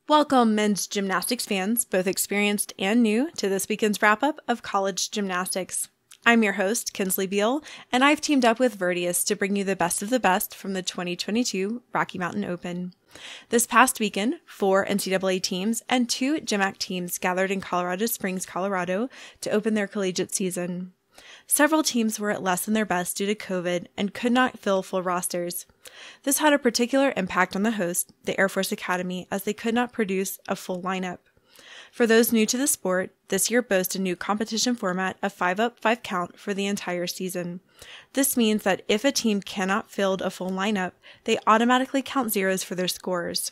Welcome, men's gymnastics fans, both experienced and new, to this weekend's wrap-up of college gymnastics. I'm your host, Kensley, and I've teamed up with Virtius to bring you the best of the best from the 2022 Rocky Mountain Open. This past weekend, 4 NCAA teams and 2 GymAct teams gathered in Colorado Springs, Colorado to open their collegiate season. Several teams were at less than their best due to COVID and could not fill full rosters. This had a particular impact on the host, the Air Force Academy, as they could not produce a full lineup. For those new to the sport, this year boasts a new competition format of 5-up, 5-count for the entire season. This means that if a team cannot field a full lineup, they automatically count zeros for their scores.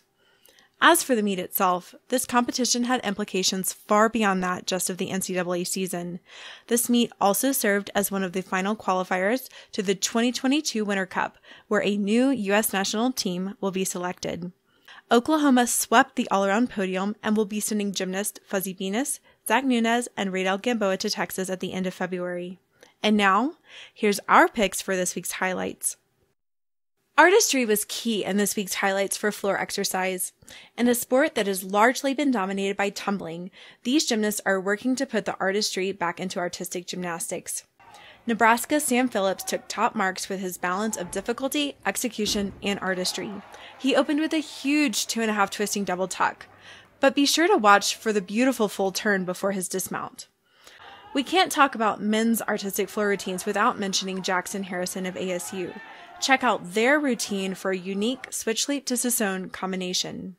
As for the meet itself, this competition had implications far beyond that just of the NCAA season. This meet also served as one of the final qualifiers to the 2022 Winter Cup, where a new U.S. national team will be selected. Oklahoma swept the all-around podium and will be sending gymnast Fuzzy Venus, Zach Nunez, and Radel Gamboa to Texas at the end of February. And now, here's our picks for this week's highlights. Artistry was key in this week's highlights for floor exercise. In a sport that has largely been dominated by tumbling, these gymnasts are working to put the artistry back into artistic gymnastics. Nebraska's Sam Phillips took top marks with his balance of difficulty, execution, and artistry. He opened with a huge 2.5 twisting double tuck, but be sure to watch for the beautiful full turn before his dismount. We can't talk about men's artistic floor routines without mentioning Jackson Harrison of ASU. Check out their routine for a unique switch leap to Sassone combination.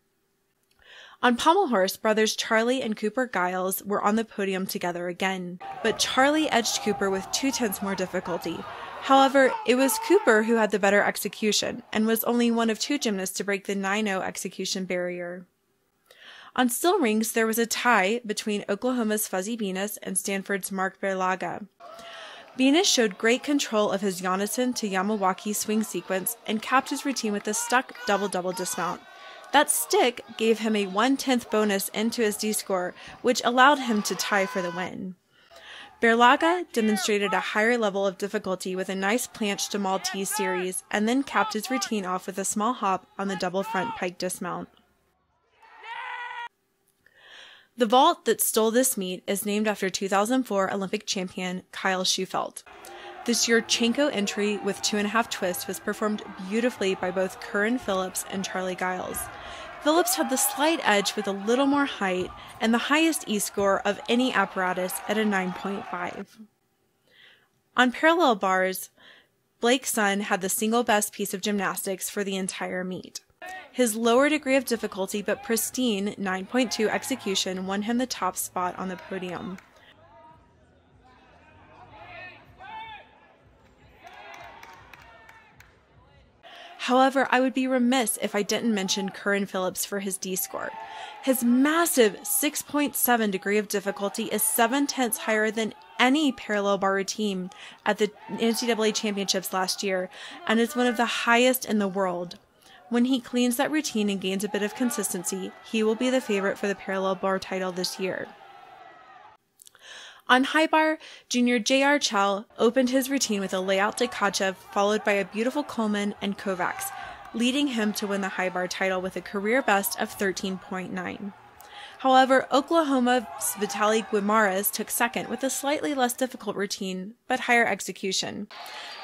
On pommel horse, brothers Charlie and Cooper Giles were on the podium together again, but Charlie edged Cooper with 2/10 more difficulty. However, it was Cooper who had the better execution and was only one of 2 gymnasts to break the 9-0 execution barrier. On still rings, there was a tie between Oklahoma's Fuzzy Venus and Stanford's Mark Berlaga. Venus showed great control of his Jonathan to Yamawaki swing sequence and capped his routine with a stuck double-double dismount. That stick gave him a 1/10 bonus into his D-score, which allowed him to tie for the win. Berlaga demonstrated a higher level of difficulty with a nice planche to Maltese series and then capped his routine off with a small hop on the double front pike dismount. The vault that stole this meet is named after 2004 Olympic champion Kyle Shufelt. This Yurchenko entry with 2.5 twists was performed beautifully by both Curran Phillips and Charlie Giles. Phillips had the slight edge with a little more height and the highest E-score of any apparatus at a 9.5. On parallel bars, Blake Sun had the single best piece of gymnastics for the entire meet. His lower degree of difficulty but pristine 9.2 execution won him the top spot on the podium. However, I would be remiss if I didn't mention Curran Phillips for his D-score. His massive 6.7 degree of difficulty is 7/10 higher than any parallel bar routine at the NCAA championships last year and is one of the highest in the world. When he cleans that routine and gains a bit of consistency, he will be the favorite for the parallel bar title this year. On high bar, junior J.R. Chow opened his routine with a layout to Kachev, followed by a beautiful Coleman and Kovacs, leading him to win the high bar title with a career best of 13.9. However, Oklahoma's Vitaly Guimaraes took second with a slightly less difficult routine, but higher execution.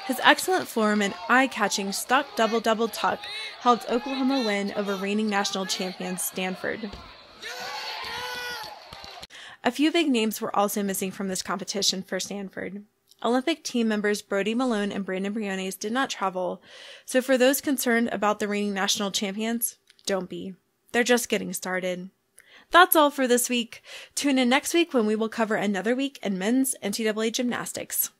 His excellent form and eye-catching stuck double-double tuck helped Oklahoma win over reigning national champion Stanford. A few big names were also missing from this competition for Stanford. Olympic team members Brody Malone and Brandon Briones did not travel, so for those concerned about the reigning national champions, don't be. They're just getting started. That's all for this week. Tune in next week when we will cover another week in men's NCAA gymnastics.